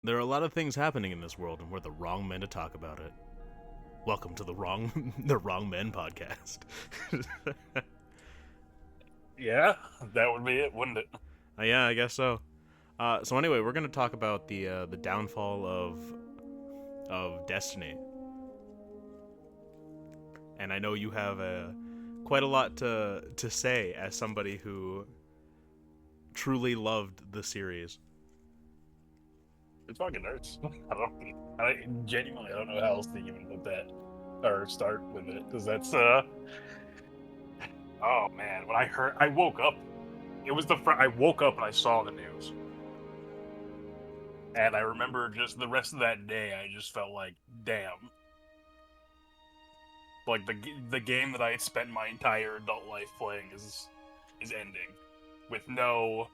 There are a lot of things happening in this world, and we're the wrong men to talk about it. Welcome to the Wrong Men podcast. Yeah, that would be it, wouldn't it? Yeah, I guess so. So anyway, we're gonna talk about the downfall of Destiny, and I know you have quite a lot to say as somebody who truly loved the series. It fucking hurts. Genuinely, I don't know how else to even put that or start with it because oh man, when I woke up. It was I woke up and I saw the news, and I remember just the rest of that day. I just felt like, damn, like the game that I had spent my entire adult life playing is ending, with no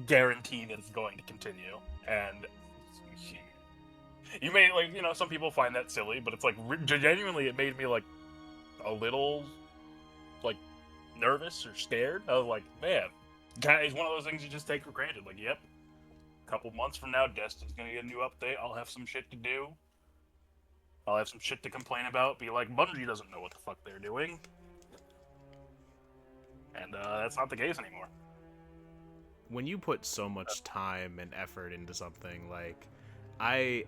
guarantee that it's going to continue. And you may some people find that silly, but it's like genuinely it made me like a little like nervous or scared. I was like, man, it's one of those things you just take for granted. Like, yep, a couple months from now, Destiny's gonna get a new update. I'll have some shit to do. I'll have some shit to complain about. Be like, Bungie doesn't know what the fuck they're doing, and that's not the case anymore. When you put so much time and effort into something, like I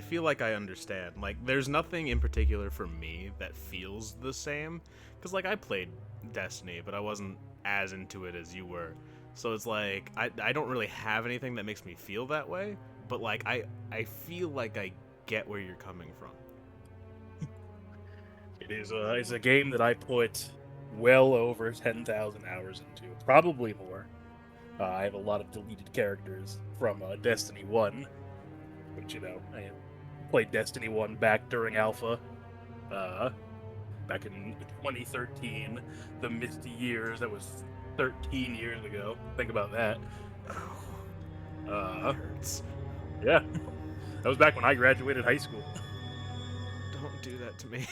feel like I understand. Like, there's nothing in particular for me that feels the same, because like I played Destiny, but I wasn't as into it as you were. So it's like I don't really have anything that makes me feel that way. But like I feel like I get where you're coming from. It's a game that I put well over 10,000 hours into, probably more. I have a lot of deleted characters from Destiny 1, which, I played Destiny 1 back during Alpha, back in 2013, the misty years. That was 13 years ago. Think about that. It hurts. Yeah. That was back when I graduated high school. Don't do that to me.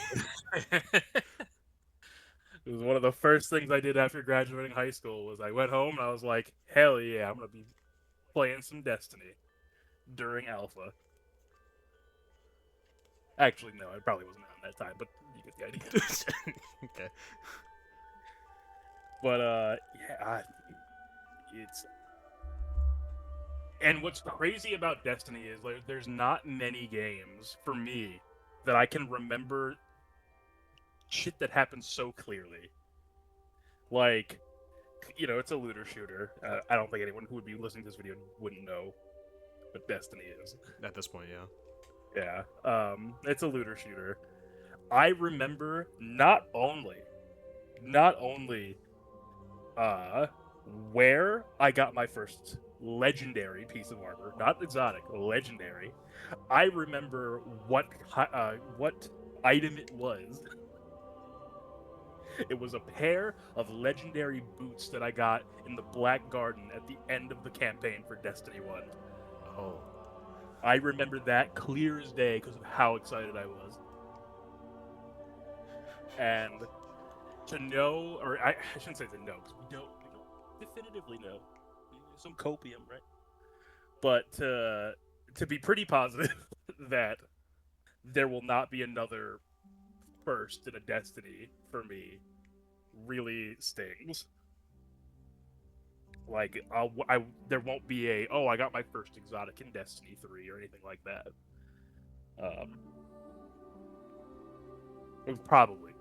It was one of the first things I did after graduating high school was I went home and I was like, hell yeah, I'm going to be playing some Destiny during Alpha. Actually, no, I probably wasn't around that time, but you get the idea. Okay. But, yeah, it's... And what's crazy about Destiny is there's not many games, for me, that I can remember shit that happens so clearly. Like, it's a looter shooter. I don't think anyone who would be listening to this video wouldn't know what Destiny is. At this point, yeah. Yeah. It's a looter shooter. I remember not only where I got my first legendary piece of armor, not exotic, legendary. I remember what item it was. It was a pair of legendary boots that I got in the Black Garden at the end of the campaign for Destiny 1. Oh. I remember that clear as day because of how excited I was. And to know, or I shouldn't say to know, because we don't definitively know. Some copium, right? But to be pretty positive that there will not be another first in a Destiny for me really stings. Like, there won't be I got my first exotic in Destiny 3 or anything like that. Probably.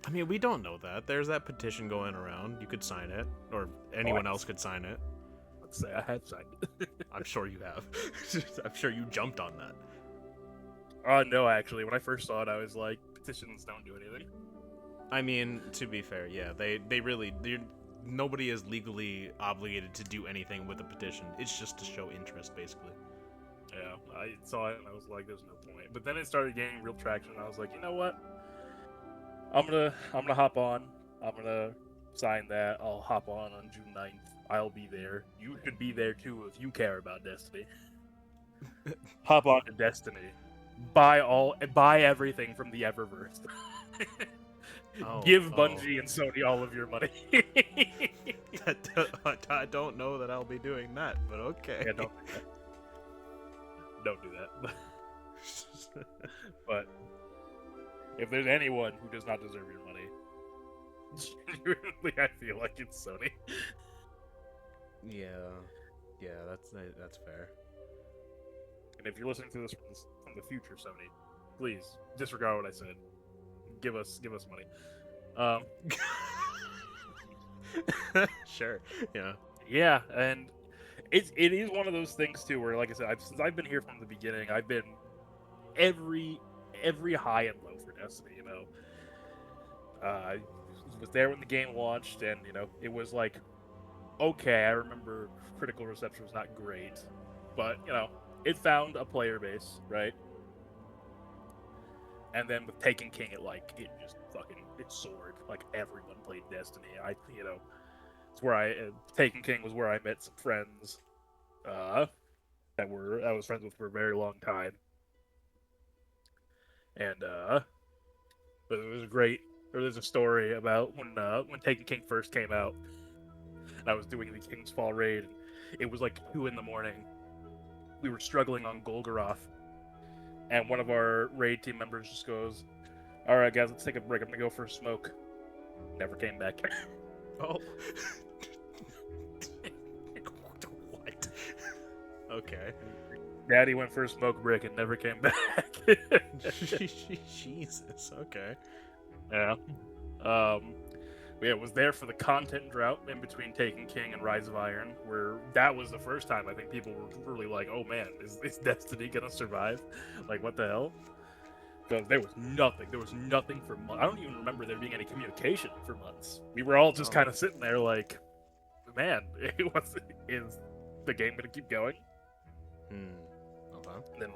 I mean, we don't know that. There's that petition going around. You could sign it, or anyone else could sign it. Let's say I had signed it. I'm sure you have. I'm sure you jumped on that. No, actually, when I first saw it, I was like, petitions don't do anything. I mean, to be fair, yeah, they really, nobody is legally obligated to do anything with a petition. It's just to show interest, basically. Yeah, I saw it and I was like, there's no point. But then it started gaining real traction, and I was like, you know what? I'm gonna hop on. I'm gonna sign that. I'll hop on June 9th. I'll be there. You should be there too if you care about Destiny. Hop on to Destiny. Buy everything from the Eververse. Give Bungie and Sony all of your money. I don't know that I'll be doing that, but okay. Yeah, don't. Don't do that. But if there's anyone who does not deserve your money, genuinely, I feel like it's Sony. Yeah, that's fair. And if you're listening to this from the future, Sony, please disregard what I said. Give us money. Sure. Yeah. Yeah, and it is one of those things too, where like I said, since I've been here from the beginning, I've been every high and low for Destiny. You know, I was there when the game launched, and you know, it was like okay. I remember critical reception was not great, but you know, it found a player base, right? And then with Taken King, it just fucking it soared. Like everyone played Destiny. It's where Taken King was where I met some friends, that I was friends with for a very long time, and but it was great. There's a story about when Taken King first came out, and I was doing the King's Fall raid. And it was like 2 a.m. We were struggling on Golgoroth, and one of our raid team members just goes, "All right, guys, let's take a break. I'm gonna go for a smoke." Never came back. Oh. What? Okay. Daddy went for a smoke break and never came back. Jesus. Okay. Yeah. It was there for the content drought in between Taken King and Rise of Iron, where that was the first time I think people were really like, "Oh man, is Destiny gonna survive? Like, what the hell?" Because there was nothing. There was nothing for months. I don't even remember there being any communication for months. We were all just kind of sitting there like, "Man, is the game gonna keep going?" Okay. And then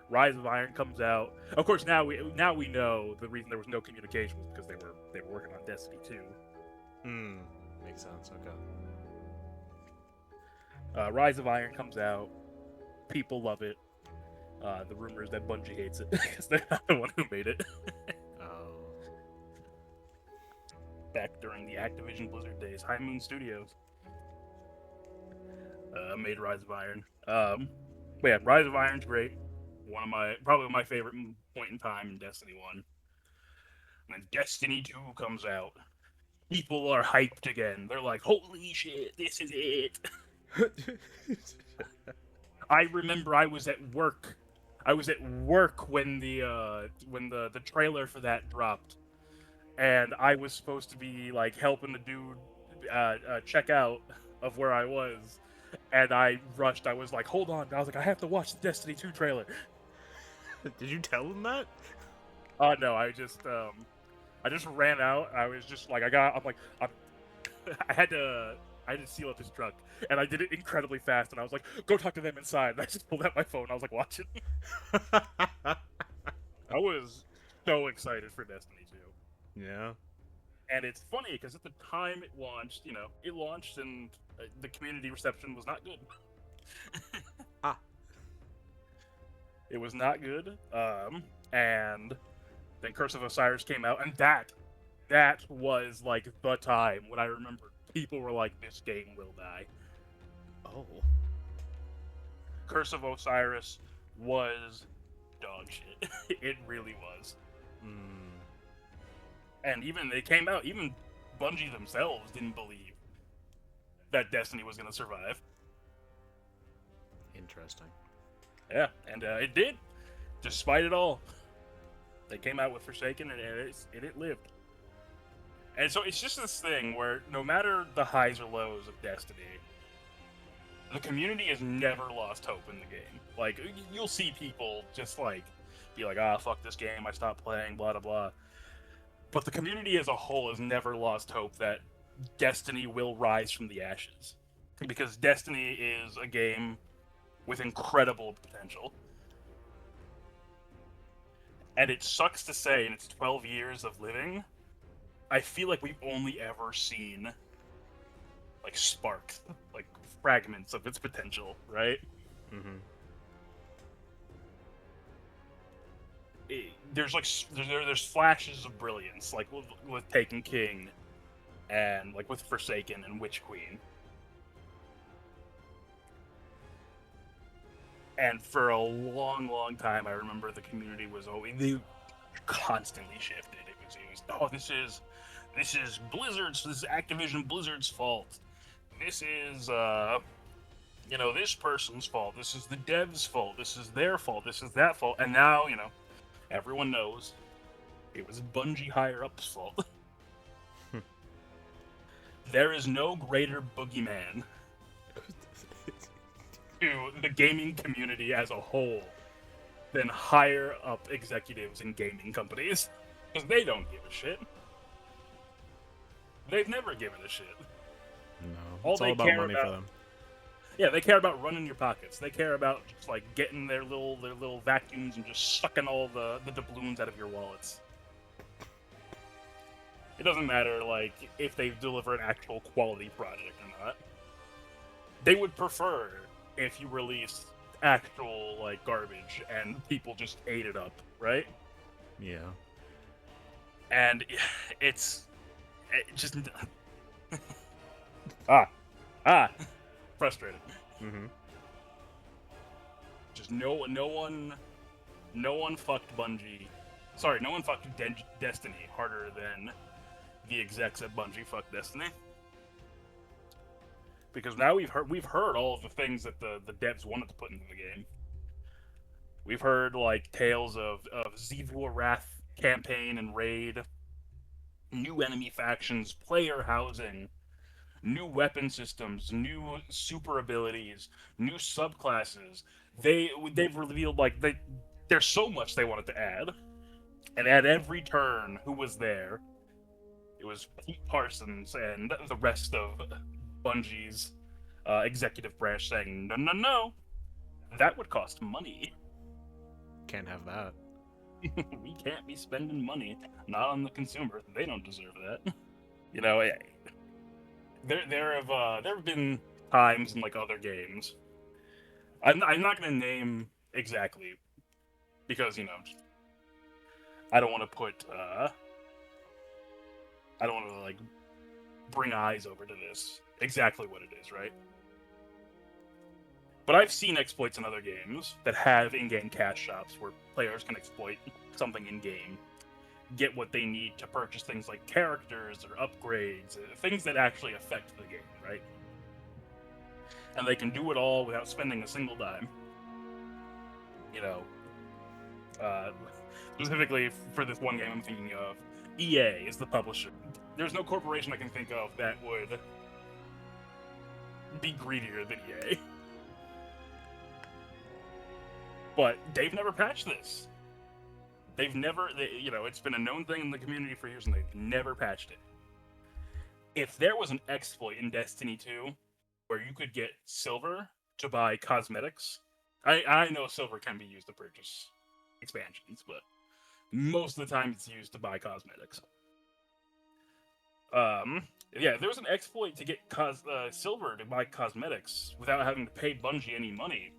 Rise of Iron comes out. Of course, now we know the reason there was no communication was because they were working on Destiny 2. Makes sense. Okay. Rise of Iron comes out. People love it. The rumor is that Bungie hates it because they're not the one who made it. Oh. Back during the Activision Blizzard days, High Moon Studios made Rise of Iron. But yeah, Rise of Iron's great. Probably my favorite point in time in Destiny 1. When Destiny 2 comes out, people are hyped again. They're like, "Holy shit, this is it!" I remember I was at work. When the trailer for that dropped, and I was supposed to be like helping the dude check out of where I was, and I rushed. I was like, "Hold on!" I was like, "I have to watch the Destiny 2 trailer." Did you tell him that? No, I just ran out. I was just like, I had to seal up his truck, and I did it incredibly fast. And I was like, "Go talk to them inside." And I just pulled out my phone. I was like, watching. I was so excited for Destiny 2. Yeah. And it's funny because at the time it launched, and the community reception was not good. Ah. It was not good. And then Curse of Osiris came out, and that was like the time when I remember people were like, "This game will die." Oh. Curse of Osiris was dog shit. It really was. And even Bungie themselves didn't believe that Destiny was going to survive. Interesting. Yeah, and it did, despite it all. They came out with Forsaken, and it lived. And so it's just this thing where no matter the highs or lows of Destiny, the community has never lost hope in the game. Like, you'll see people just like be like, "Ah, fuck this game, I stopped playing, blah, blah, blah." But the community as a whole has never lost hope that Destiny will rise from the ashes. Because Destiny is a game with incredible potential. And it sucks to say, in its 12 years of living, I feel like we've only ever seen like sparks, like fragments of its potential, right? There's flashes of brilliance, like with Taken King, and like with Forsaken and Witch Queen. And for a long, long time, I remember the community was always they constantly shifted. It was oh, this is Blizzard's, this is Activision Blizzard's fault. This is this person's fault. This is the devs' fault. This is their fault. This is that fault. And now, everyone knows it was Bungie higher ups' fault. There is no greater boogeyman to the gaming community as a whole than higher up executives in gaming companies. Because they don't give a shit. They've never given a shit. No, it's all about money for them. Yeah, they care about running your pockets. They care about just like getting their little vacuums and just sucking all the doubloons out of your wallets. It doesn't matter like if they deliver an actual quality project or not. They would prefer if you released actual like garbage and people just ate it up, right? Yeah. And it just frustrated. Mm-hmm. Just no one fucked Bungie. Sorry, no one fucked Destiny harder than the execs at Bungie fucked Destiny. Because now we've heard all of the things that the devs wanted to put into the game. We've heard like tales of Zevua Wrath campaign and raid, new enemy factions, player housing, new weapon systems, new super abilities, new subclasses. They've revealed like there's so much they wanted to add, and at every turn, who was there? It was Pete Parsons and the rest of Bungie's executive branch saying, no, no, no, that would cost money. Can't have that. We can't be spending money, not on the consumer. They don't deserve that. There have been times in like other games. I'm not gonna name exactly because I don't want to put I don't want to like bring eyes over to this exactly what it is, right? But I've seen exploits in other games that have in-game cash shops where players can exploit something in-game, get what they need to purchase things like characters or upgrades, things that actually affect the game, right? And they can do it all without spending a single dime. Specifically for this one game I'm thinking of, EA is the publisher. There's no corporation I can think of that would be greedier than EA. But they've never patched this. It's been a known thing in the community for years, and they've never patched it. If there was an exploit in Destiny 2 where you could get silver to buy cosmetics, I know silver can be used to purchase expansions, but most of the time it's used to buy cosmetics. If there was an exploit to get silver to buy cosmetics without having to pay Bungie any money,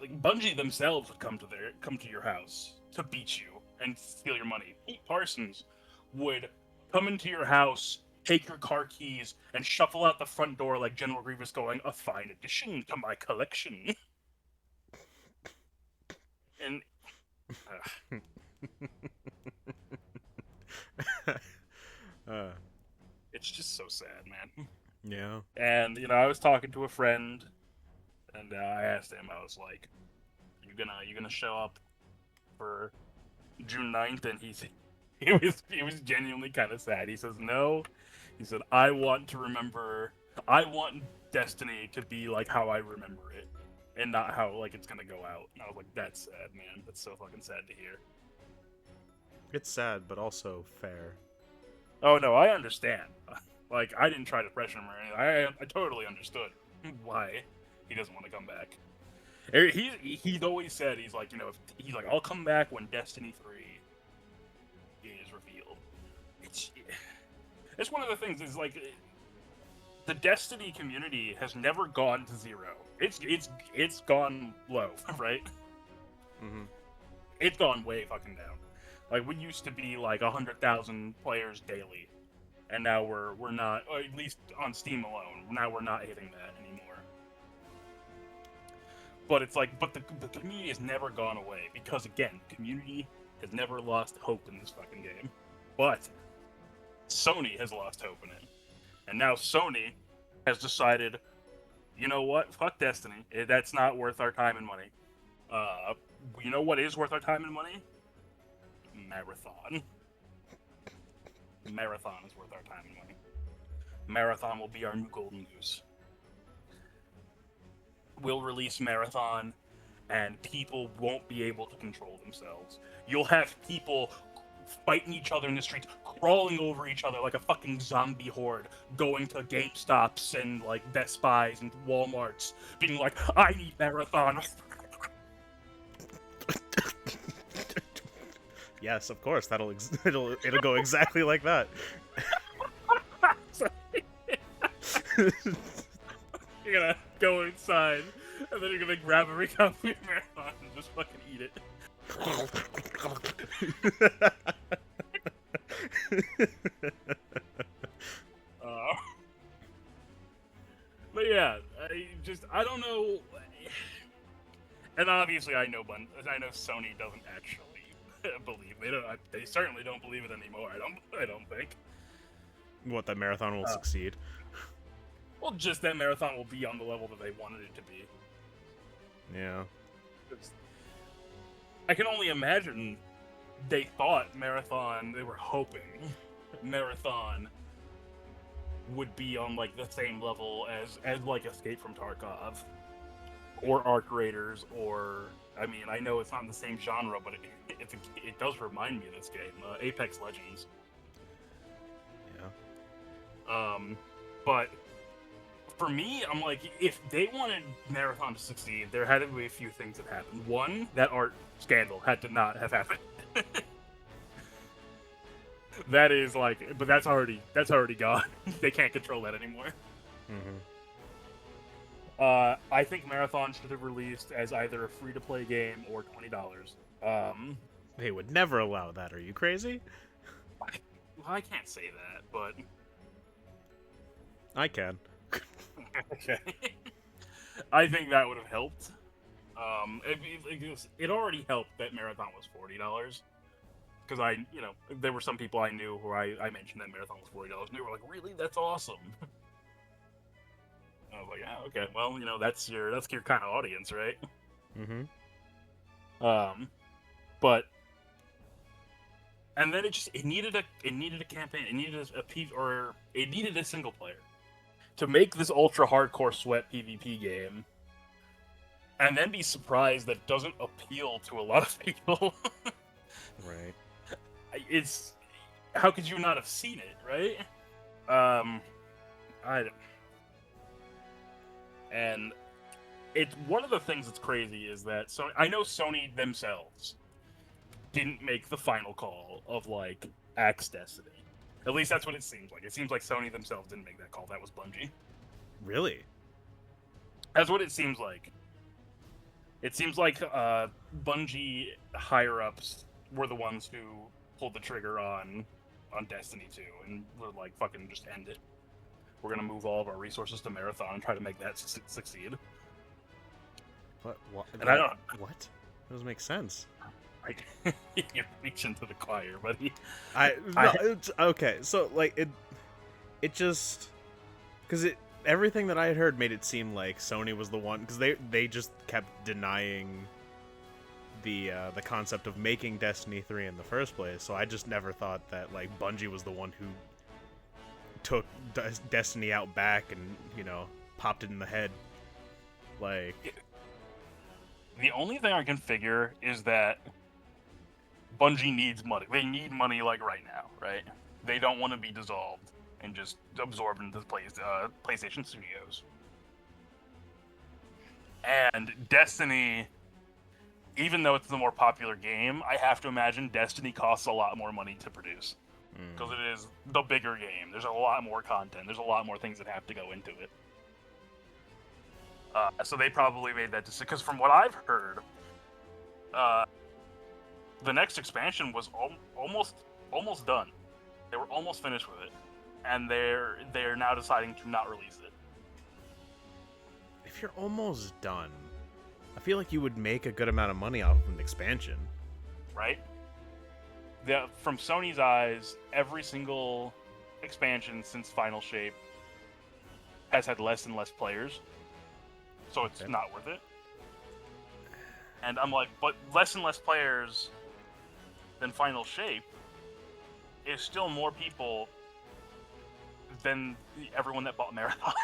like Bungie themselves would come to your house to beat you and steal your money. Pete Parsons would come into your house, take your car keys, and shuffle out the front door like General Grievous going, "A fine addition to my collection." And it's just so sad, man. Yeah. And I was talking to a friend, and I asked him, I was like, "You gonna show up for June 9th?" And he was genuinely kind of sad. He says, "No." He said, I want Destiny to be like how I remember it, and not how like it's gonna go out. And I was like, "That's sad, man. That's so fucking sad to hear." It's sad, but also fair. Oh no, I understand. Like, I didn't try to pressure him or anything. I totally understood why he doesn't want to come back. He's always said, he's like, I'll come back when Destiny 3 is revealed. It's one of the things is like the Destiny community has never gone to zero. It's gone low, right? Mm-hmm. It's gone way fucking down. Like, we used to be like 100,000 players daily, and now we're not, or at least on Steam alone. Now we're not hitting that anymore. But it's like, but the community has never gone away because again, community has never lost hope in this fucking game. But Sony has lost hope in it, and now Sony has decided, you know what? Fuck Destiny. That's not worth our time and money. You know what is worth our time and money? Marathon. Marathon is worth our time and money. Marathon will be our new golden goose. We'll release Marathon, and people won't be able to control themselves. You'll have people fighting each other in the streets, crawling over each other like a fucking zombie horde, going to GameStops and like Best Buys and Walmarts, being like, I need Marathon. Yes, of course. It'll go exactly like that. You're gonna go inside, and then you're gonna grab every copy of Marathon and just fucking eat it. But yeah, I don't know. And obviously, I know Sony doesn't actually believe they certainly don't believe it anymore. I don't think. What, that Marathon will succeed? Well, just that Marathon will be on the level that they wanted it to be. Yeah. I can only imagine they thought Marathon, they were hoping Marathon would be on like the same level as like Escape from Tarkov or Arc Raiders, or I mean, I know it's not in the same genre, but it does remind me of this game, Apex Legends. Yeah. But for me, I'm like, if they wanted Marathon to succeed, there had to be a few things that happened. One, that art scandal had to not have happened. That is like, but that's already gone. They can't control that anymore. Mm-hmm. I think Marathon should have released as either a free-to-play game or $20. They would never allow that. Are you crazy? I can't say that, but I can. okay. I think that would have helped. It already helped that Marathon was $40. Because there were some people I knew who I mentioned that Marathon was $40, and they were like, really? That's awesome. I was like, yeah, okay, well, that's your kind of audience, right? Mm-hmm. But and then it needed a campaign, it needed it needed a single player to make this ultra hardcore sweat PvP game, and then be surprised that it doesn't appeal to a lot of people. Right. It's, how could you not have seen it, right? And it's one of the things that's crazy is that I know Sony themselves didn't make the final call of like axe Destiny. At least that's what it seems like. It seems like Sony themselves didn't make that call. That was Bungie. Really? That's what it seems like. It seems like Bungie higher ups were the ones who pulled the trigger on Destiny 2 and were like, fucking just end it. We're gonna move all of our resources to Marathon and try to make that succeed. What? And I don't. What? That doesn't make sense. You're preaching to the choir, buddy. Okay, so like it just because everything that I had heard made it seem like Sony was the one, because they just kept denying the concept of making Destiny 3 in the first place. So I just never thought that like Bungie was the one who took Destiny out back and popped it in the head. Like, the only thing I can figure is that Bungie needs money. They need money like right now, right? They don't want to be dissolved and just absorbed into the PlayStation Studios. And Destiny, even though it's the more popular game, I have to imagine Destiny costs a lot more money to produce. Because it is the bigger game. There's a lot more content. There's a lot more things that have to go into it. So they probably made that decision. Because from what I've heard, the next expansion was almost done. They were almost finished with it, and they're now deciding to not release it. If you're almost done, I feel like you would make a good amount of money off of an expansion. right? From Sony's eyes, every single expansion since Final Shape has had less and less players, so it's Okay. not worth it. And I'm like, but less and less players than Final Shape is still more people than everyone that bought Marathon.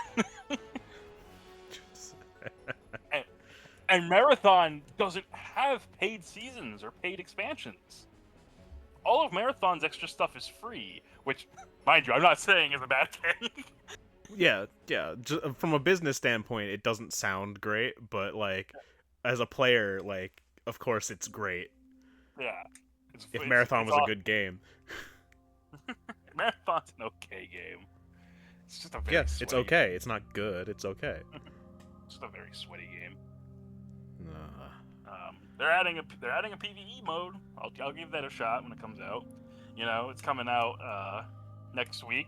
And Marathon doesn't have paid seasons or paid expansions. All of Marathon's extra stuff is free, which, mind you, I'm not saying is a bad thing. Yeah. From a business standpoint, it doesn't sound great, but like, as a player, like, of course it's great. Yeah. If Marathon was a awesome. good game. Marathon's an okay game. It's just a very Yeah, it's sweaty okay. It's not good. It's okay. It's just a very sweaty game. Uh, They're adding a PvE mode. I'll give that a shot when it comes out. You know, it's coming out next week.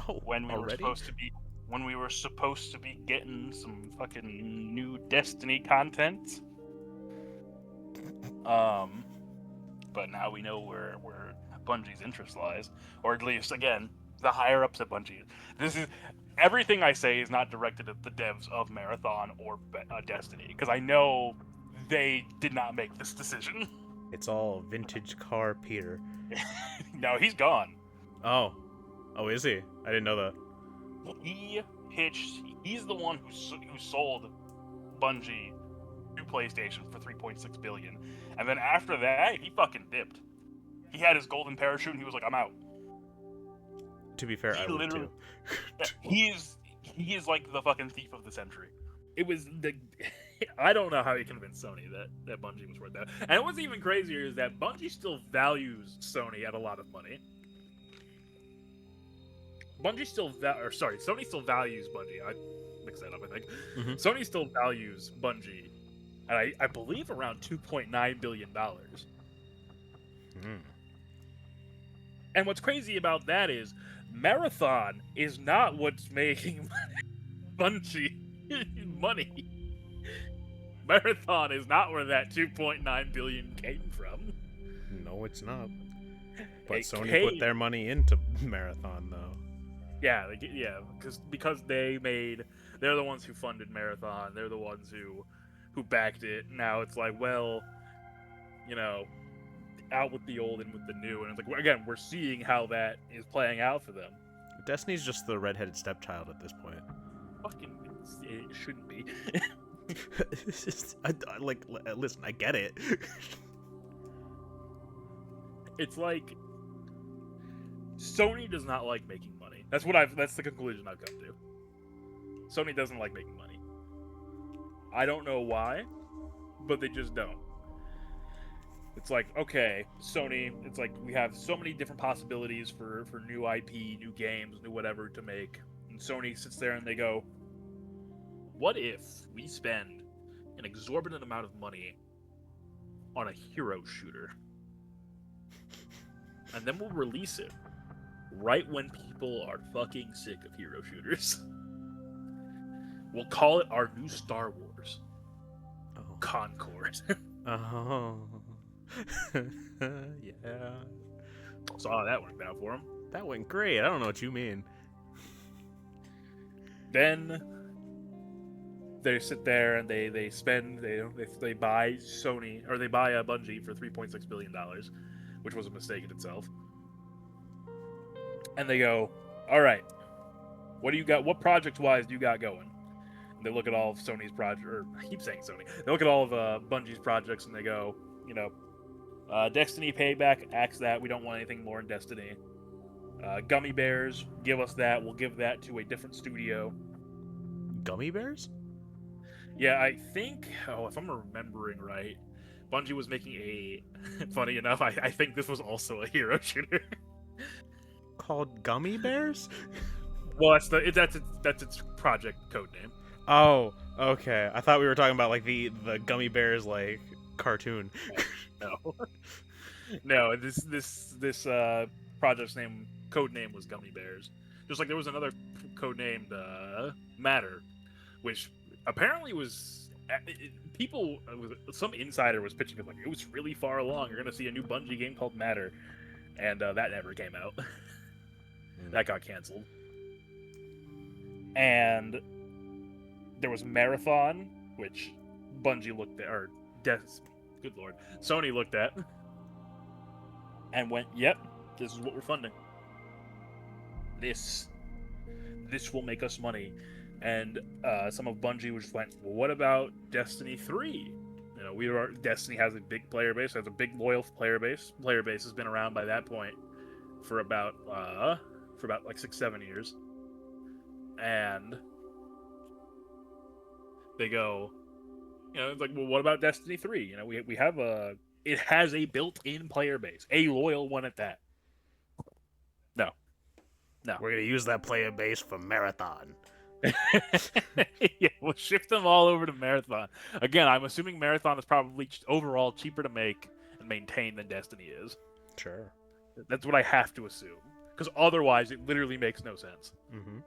oh, When we already? were supposed to be getting some fucking new Destiny content. But now we know where Bungie's interest lies, or at least again the higher ups at Bungie. This is everything I say is not directed at the devs of Marathon or Destiny, because I know they did not make this decision. It's all vintage car Peter. No, he's gone. Oh, is he? I didn't know that. He's the one who sold Bungie to PlayStation for $3.6 billion, and then after that, he fucking dipped. He had his golden parachute, and he was like, "I'm out." To be fair, I would too. He is like the fucking thief of the century. It was the. I don't know how he convinced Sony that Bungie was worth that. And what's even crazier is that Bungie still values Sony at a lot of money. Sony still values Bungie. I mixed that up, I think. Mm-hmm. Sony still values Bungie, and I believe around $2.9 billion. And what's crazy about that is Marathon is not what's making Bungie money. Marathon is not where that 2.9 billion came from. No, it's not. But It Sony put their money into Marathon, though. Yeah, because they're the ones who funded Marathon. They're the ones who backed it. Now it's like, well, you know, out with the old and with the new, and it's like, again, we're seeing how that is playing out for them. Destiny's just the redheaded stepchild at this point. Fucking, it shouldn't be. Listen, I get it. It's like Sony does not like making money. That's the conclusion I've come to. Sony doesn't like making money. I don't know why, but they just don't. It's like, okay, Sony, it's like we have so many different possibilities for new IP, new games, new whatever to make. And Sony sits there and they go, what if we spend an exorbitant amount of money on a hero shooter? And then we'll release it right when people are fucking sick of hero shooters. We'll call it our new Star Wars. Oh. Concord. Oh. Yeah. Saw how that worked out for him. That went great. I don't know what you mean. Then they sit there and they buy Sony, or they buy Bungie for $3.6 billion, which was a mistake in itself. And they go, all right, what do you got? What project-wise do you got going? And they look at all of Sony's project, or I keep saying Sony. They look at all of Bungie's projects and they go, you know, Destiny Payback, axe that. We don't want anything more in Destiny. Gummy Bears, give us that. We'll give that to a different studio. Gummy bears? Yeah, I think, if I'm remembering right, Bungie was making a, funny enough, I think this was also a hero shooter. Called Gummy Bears? Well, that's its project code name. Oh, okay. I thought we were talking about like the Gummy Bears like cartoon. No, this project's code name was Gummy Bears. Just like there was another code named Matter, which apparently was people, some insider was pitching it like it was really far along. You're gonna see a new Bungie game called Matter, and that never came out. That got canceled. And there was Marathon, which Bungie looked at, or good lord, Sony looked at, and went, "Yep, this is what we're funding. This will make us money." And some of Bungie just went, "Well, what about Destiny 3? You know, Destiny has a big player base, has a big loyal player base. Player base has been around by that point for about like 6-7 years." And they go, you know, it's like, "Well, what about Destiny 3? You know, we have it has a built-in player base, a loyal one at that." No. We're gonna use that player base for Marathon. Yeah, we'll shift them all over to Marathon. Again, I'm assuming Marathon is probably overall cheaper to make and maintain than Destiny is. Sure. That's what I have to assume, because otherwise it literally makes no sense. Mm-hmm.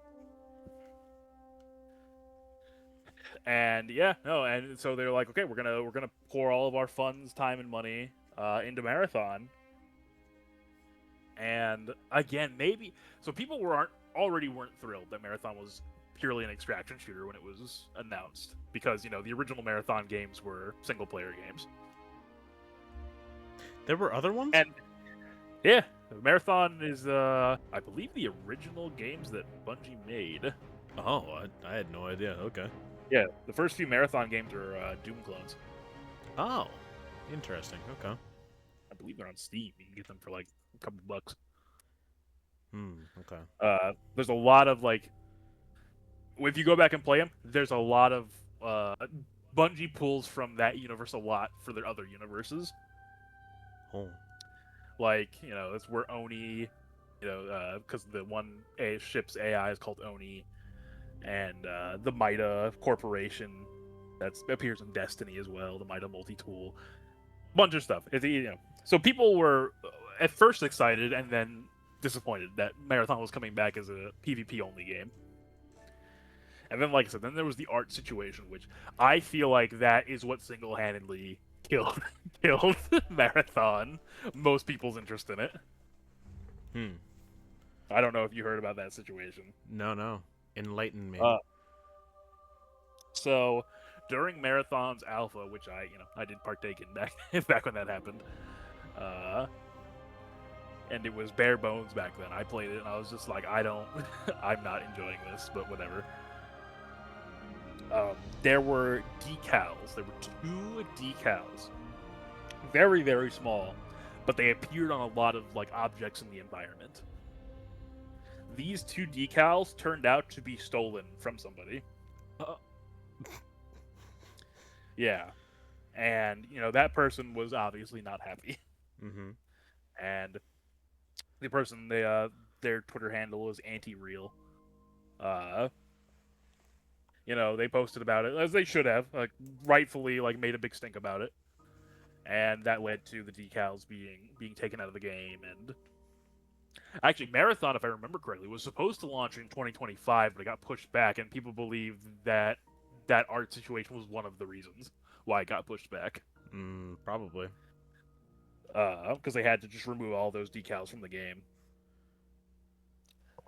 And yeah, no, and so they're like, "Okay, we're gonna pour all of our funds, time, and money into Marathon." And again, maybe so people already weren't thrilled that Marathon was purely an extraction shooter when it was announced, because, you know, the original Marathon games were single player games. There were other ones? And yeah, Marathon is I believe the original games that Bungie made. Oh, I had no idea. Okay. Yeah, the first few Marathon games are Doom clones. Oh, interesting. Okay. I believe they're on Steam. You can get them for like a couple bucks. Okay. There's a lot of, like, if you go back and play them, there's a lot of Bungie pulls from that universe a lot for their other universes. Oh. Like, you know, that's where Oni, you know, because the one ship's AI is called Oni, and the Mida Corporation that appears in Destiny as well, the Mida multi-tool, bunch of stuff. You know, so people were at first excited and then disappointed that Marathon was coming back as a PvP only game. And then, like I said, then there was the art situation, which I feel like that is what single-handedly killed Marathon, most people's interest in it. I don't know if you heard about that situation. No. Enlighten me. So, during Marathon's alpha, which I did partake in back when that happened, and it was bare bones back then. I played it and I was just like, I'm not enjoying this, but whatever. There were decals. There were 2 decals, very, very small, but they appeared on a lot of, like, objects in the environment. These 2 decals turned out to be stolen from somebody. Yeah. And, you know, that person was obviously not happy. Mm-hmm. And the person, their Twitter handle is anti-real. You know, they posted about it, as they should have, like, rightfully, like, made a big stink about it. And that led to the decals being taken out of the game. And actually, Marathon, if I remember correctly, was supposed to launch in 2025, but it got pushed back, and people believe that that art situation was one of the reasons why it got pushed back. Probably. Because they had to just remove all those decals from the game.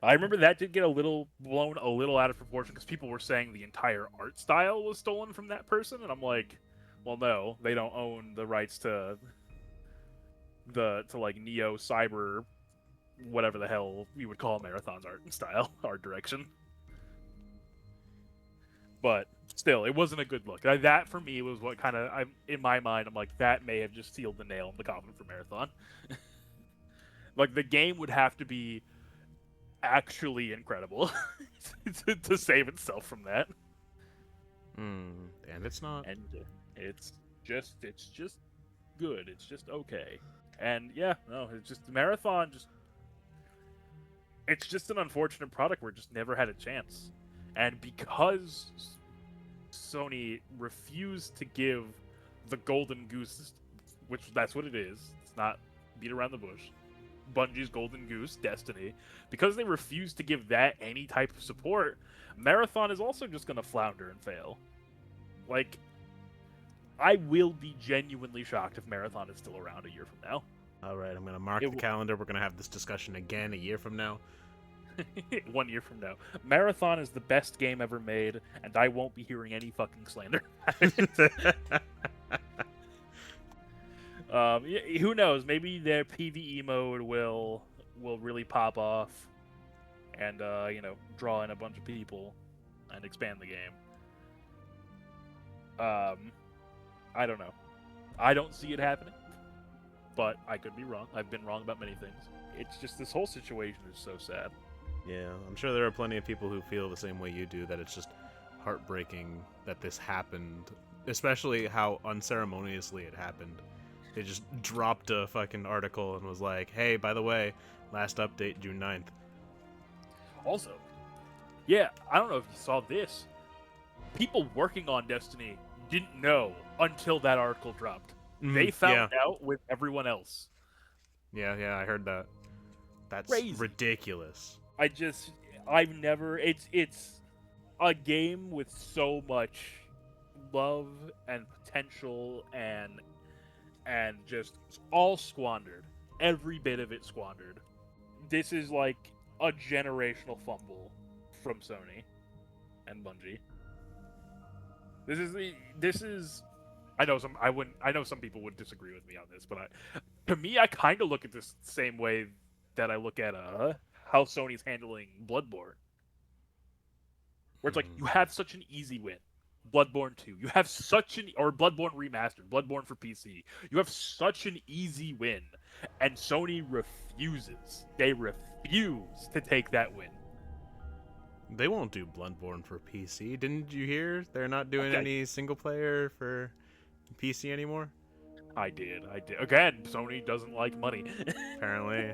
I remember that did get blown a little out of proportion, because people were saying the entire art style was stolen from that person, and I'm like, well, no, they don't own the rights to like Neo Cyber, whatever the hell we would call Marathon's art style, art direction. But still, it wasn't a good look. That for me was what kind of, in my mind, I'm like, that may have just sealed the nail in the coffin for Marathon. Like, the game would have to be actually incredible to save itself from that. And it's not. And it's just good. It's just okay. And yeah, no, it's just Marathon. It's just an unfortunate product where it just never had a chance. And because Sony refused to give the Golden Goose, which that's what it is. It's not beat around the bush. Bungie's Golden Goose, Destiny, because they refuse to give that any type of support, Marathon is also just going to flounder and fail. Like, I will be genuinely shocked if Marathon is still around a year from now. All right, I'm going to mark It the calendar. We're going to have this discussion again a year from now. 1 year from now. Marathon is the best game ever made, and I won't be hearing any fucking slander. Who knows? Maybe their PvE mode will really pop off, and draw in a bunch of people, and expand the game. I don't know. I don't see it happening, but I could be wrong. I've been wrong about many things. It's just this whole situation is so sad. Yeah, I'm sure there are plenty of people who feel the same way you do, that it's just heartbreaking that this happened, especially how unceremoniously it happened. They just dropped a fucking article and was like, hey, by the way, last update June 9th. Also, yeah, I don't know if you saw this. People working on Destiny didn't know until that article dropped. They found out with everyone else. Yeah, I heard that. That's Crazy. Ridiculous. I've never. It's a game with so much love and potential and just all squandered. Every bit of it squandered. This is like a generational fumble from Sony and Bungie. This is. I know some people would disagree with me on this, but to me, I kind of look at this the same way that I look at how Sony's handling Bloodborne, where it's like you have such an easy win. Bloodborne 2, you have or Bloodborne Remastered, Bloodborne for PC. You have such an easy win, and Sony refuses. They refuse to take that win. They won't do Bloodborne for PC. Didn't you hear? They're not doing any single player for PC anymore. I did. Again, Sony doesn't like money. Apparently.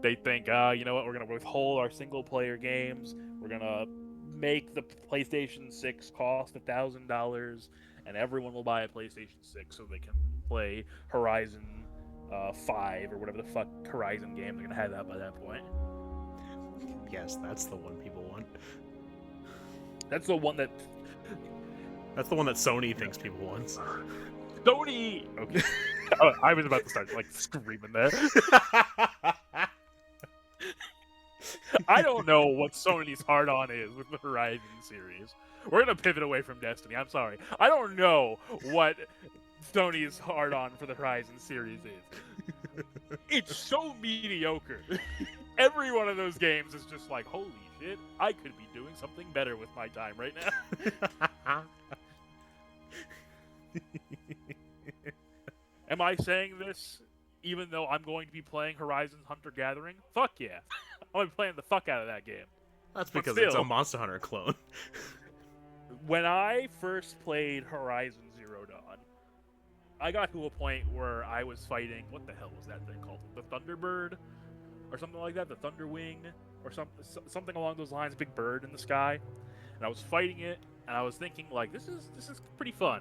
They think, you know what, we're going to withhold our single-player games, we're going to make the PlayStation 6 cost $1,000, and everyone will buy a PlayStation 6 so they can play Horizon 5, or whatever the fuck Horizon game they're going to have out by that point. Yes, that's the one people want. That's the one that Sony thinks people want. Sony! Okay. Oh, I was about to start, screaming there. I don't know what Sony's hard-on is with the Horizon series. We're gonna pivot away from Destiny, I'm sorry. I don't know what Sony's hard-on for the Horizon series is. It's so mediocre. Every one of those games is just like, holy shit, I could be doing something better with my time right now. Am I saying this even though I'm going to be playing Horizon Hunter Gathering? Fuck yeah. I'm going to be playing the fuck out of that game. That's because it's a Monster Hunter clone. When I first played Horizon Zero Dawn, I got to a point where I was fighting, what the hell was that thing called? The Thunderbird? Or something like that? The Thunderwing? Or something along those lines, big bird in the sky. And I was fighting it, and I was thinking, this is pretty fun.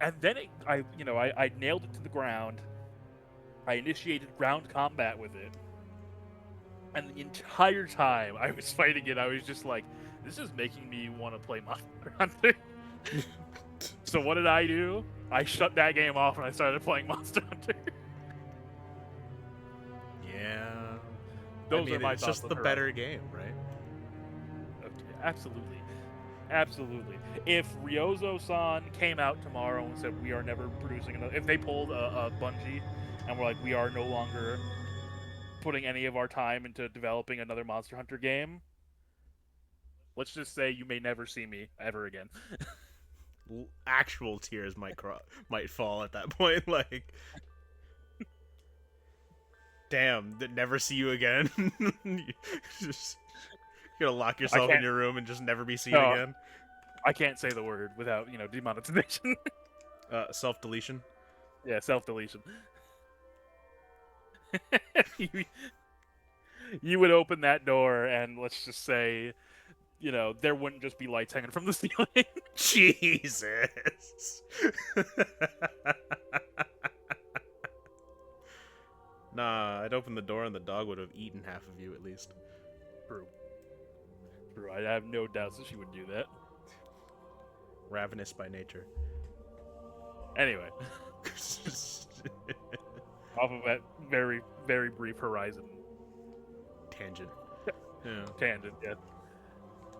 And then I nailed it to the ground. I initiated ground combat with it. And the entire time I was fighting it, I was just like, this is making me want to play Monster Hunter. So what did I do? I shut that game off and I started playing Monster Hunter. Yeah. Those are my it's thoughts just on the Horizon. Better game, right? Okay, absolutely. If Ryozo-san came out tomorrow and said we are never producing another, if they pulled a Bungie and were like, we are no longer putting any of our time into developing another Monster Hunter game, let's just say you may never see me ever again. Actual tears might fall at that point. Damn, never see you again. You're gonna lock yourself in your room and just never be seen again. I can't say the word without, demonetization. Self-deletion? Yeah, self-deletion. You would open that door and let's just say, there wouldn't just be lights hanging from the ceiling. Jesus. Nah, I'd open the door and the dog would have eaten half of you at least. True. I have no doubts that she would do that. Ravenous by nature. Anyway, off of that very, very brief Horizon Tangent. Yeah. tangent, yeah.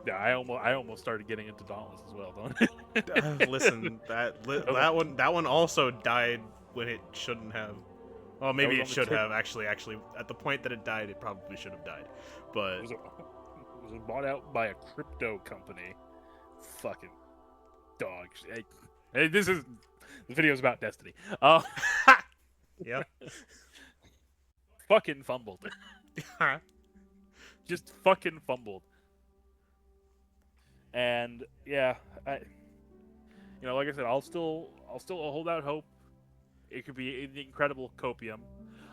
Yeah, I almost started getting into Dauntless as well, don't Listen, that one also died when it shouldn't have. Well, maybe it should have actually. At the point that it died, it probably should have died. But It was bought out by a crypto company. Fucking dogs. Hey, the video's about Destiny. yeah. Fucking fumbled. Just fucking fumbled. And yeah, like I said, I'll still hold out hope. It could be an incredible copium.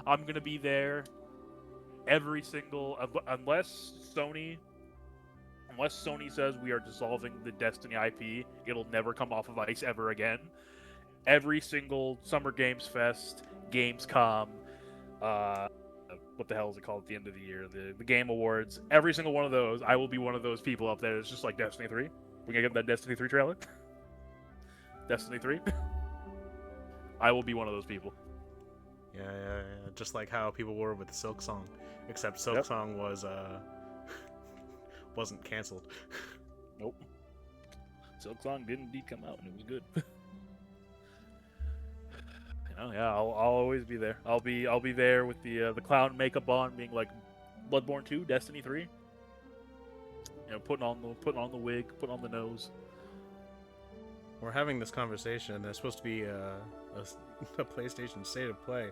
I'm gonna be there every single unless Sony says we are dissolving the Destiny IP, it'll never come off of ice ever again. Every single Summer Games Fest, Gamescom, what the hell is it called at the end of the year? The Game Awards. Every single one of those, I will be one of those people up there. It's just like Destiny 3. We gonna get that Destiny 3 trailer. Destiny 3. I will be one of those people. Yeah. Just like how people were with Silk Song, except Silk Song wasn't canceled. Nope. Silk Song did indeed come out, and it was good. I'll always be there. I'll be there with the clown makeup on, being like Bloodborne 2, Destiny 3. Putting on the wig, putting on the nose. We're having this conversation. There's supposed to be a PlayStation State of Play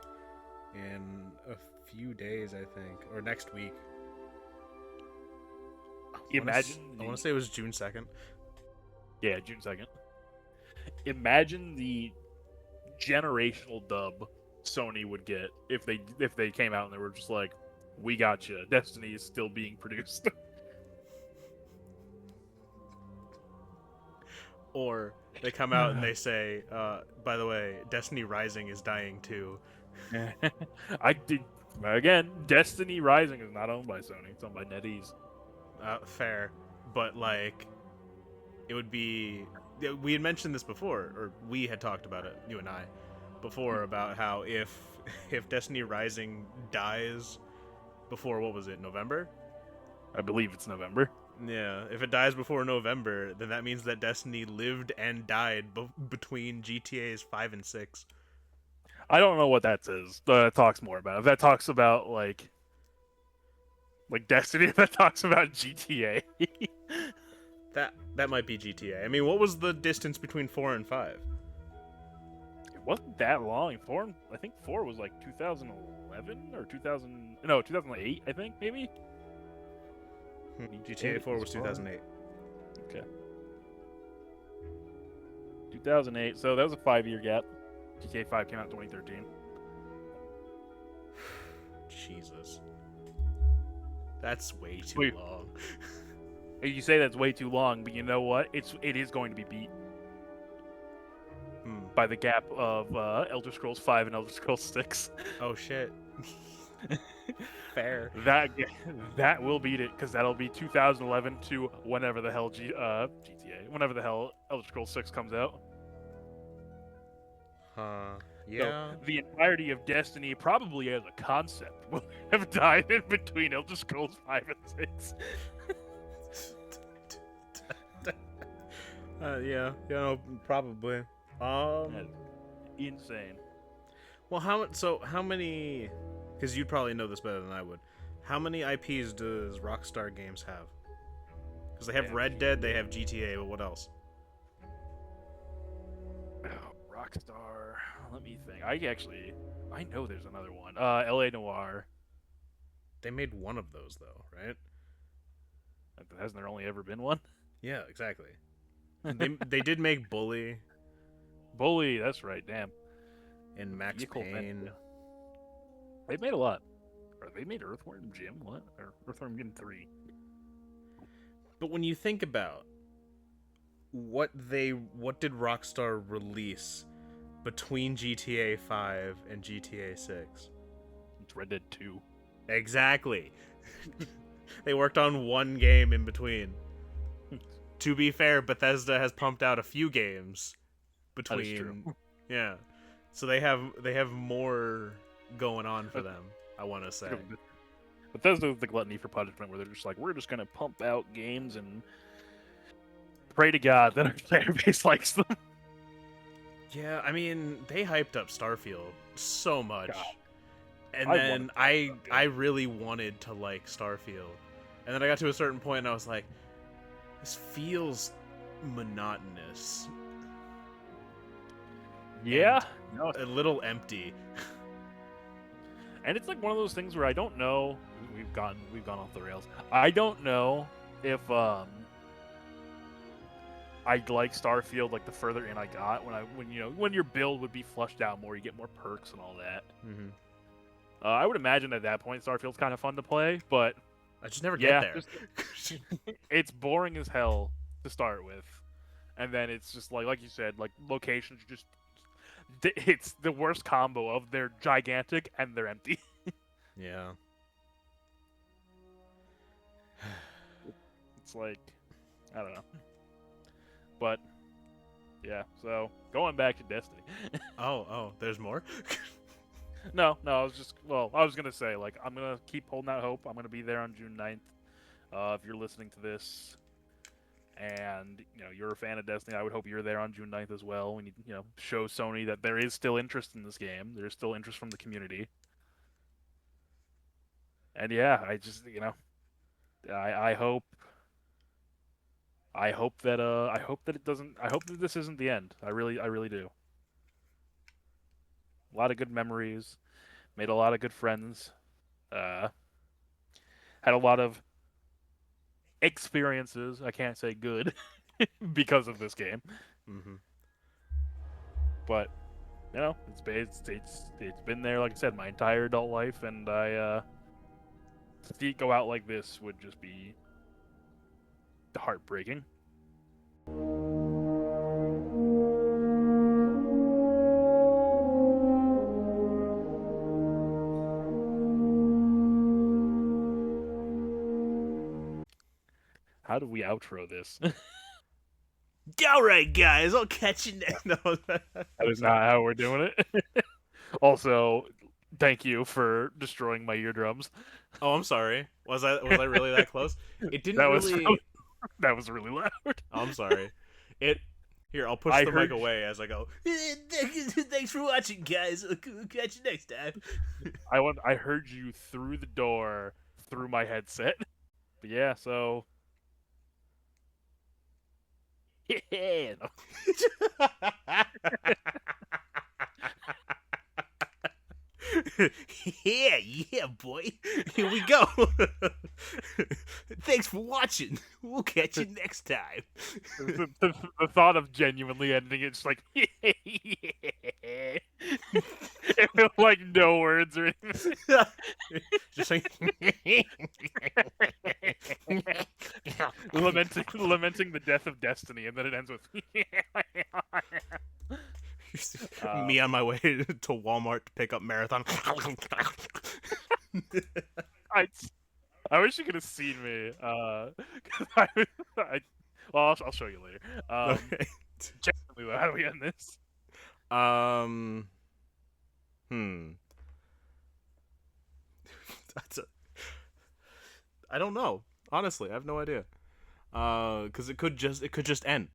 in a few days, I think, or next week. I want to say it was June 2nd. Yeah, June 2nd. Imagine the generational dub Sony would get if they came out and they were just like, "We got you. Destiny is still being produced." Or they come out and they say, "By the way, Destiny Rising is dying too." Again, Destiny Rising is not owned by Sony. It's owned by NetEase. Fair, but like, it would be. We had mentioned this before, or we had talked about it, you and I, before, about how if Destiny Rising dies before, what was it, November? I believe it's November. Yeah, if it dies before November, then that means that Destiny lived and died between GTA's 5 and 6. I don't know what that says. That talks more about. If that talks about like Destiny, if that talks about GTA. That might be GTA. I mean, what was the distance between 4 and 5? It wasn't that long. I think 4 was like 2011 or 2008. I think maybe. GTA 4 was 2008. Okay. 2008. So that was a 5-year gap. GTA 5 came out in 2013. Jesus. That's way too long. You say that's way too long, but you know what? It is going to be beat by the gap of Elder Scrolls 5 and Elder Scrolls 6. Oh shit. Fair. That will beat it, because that'll be 2011 to whenever the hell GTA, whenever the hell Elder Scrolls 6 comes out. Yeah. So the entirety of Destiny, probably as a concept, will have died in between Elder Scrolls 5 and 6. Yeah, probably. That's insane. Well, how many? Because you'd probably know this better than I would. How many IPs does Rockstar Games have? Because they have Red Dead, they have GTA, but what else? Rockstar. Let me think. I know there's another one. L.A. Noire. They made one of those though, right? Hasn't there only ever been one? Yeah, exactly. They did make Bully. Bully, that's right. Damn. And Max Payne. They've made a lot. Or they made Earthworm Jim. What? Or Earthworm Jim 3. But when you think about what did Rockstar release between GTA 5 and GTA 6? It's Red Dead 2. Exactly. They worked on one game in between. to be fair, Bethesda has pumped out a few games That is true. between. Yeah, so they have more going on for them. I want to say. Bethesda's the gluttony for punishment, where they're just like, we're just gonna pump out games and pray to God that our player base likes them. Yeah, I mean, they hyped up Starfield so much. God. And I then wanted I really wanted to like Starfield. And then I got to a certain point and I was like, this feels monotonous. Yeah, A little empty. and it's like one of those things where I don't know. We've gone off the rails. I don't know if I like Starfield like the further in I got when your build would be flushed out more, you get more perks and all that. Mm-hmm. I would imagine at that point Starfield's kind of fun to play, but I just never yeah, get there. it's boring as hell to start with, and then it's just like you said, like locations just it's the worst combo of they're gigantic and they're empty. Yeah. It's like I don't know, but yeah. So going back to Destiny. Oh, there's more? No, I was gonna say, like, I'm gonna keep holding out hope. I'm gonna be there on June 9th. If you're listening to this and you're a fan of Destiny, I would hope you're there on June 9th as well. We need show Sony that there is still interest in this game. There's still interest from the community. And yeah, I just I hope that this isn't the end. I really do. A lot of good memories, made a lot of good friends, had a lot of experiences. I can't say good because of this game, Mm-hmm. but it's been there, like I said, my entire adult life, and to see it go out like this would just be heartbreaking. How do we outro this? All right, guys, I'll catch you next. No, That is not how we're doing it. Also, thank you for destroying my eardrums. Oh, I'm sorry. Was I really that close? It didn't That was really. that was really loud. Oh, I'm sorry. Here, I'll push I the heard- mic away as I go. Thanks for watching, guys. I'll catch you next time. I heard you through the door through my headset. But yeah, so yeah. Yeah, boy. Here we go. Thanks for watching. We'll catch you next time. The thought of genuinely ending it just like it felt like no words or anything. Just like lamenting the death of Destiny, and then it ends with me on my way to Walmart to pick up Marathon. I wish you could have seen me. 'Cause I'll show you later. Okay. Genuinely, how do we end this? I don't know. Honestly, I have no idea. Because it could just end.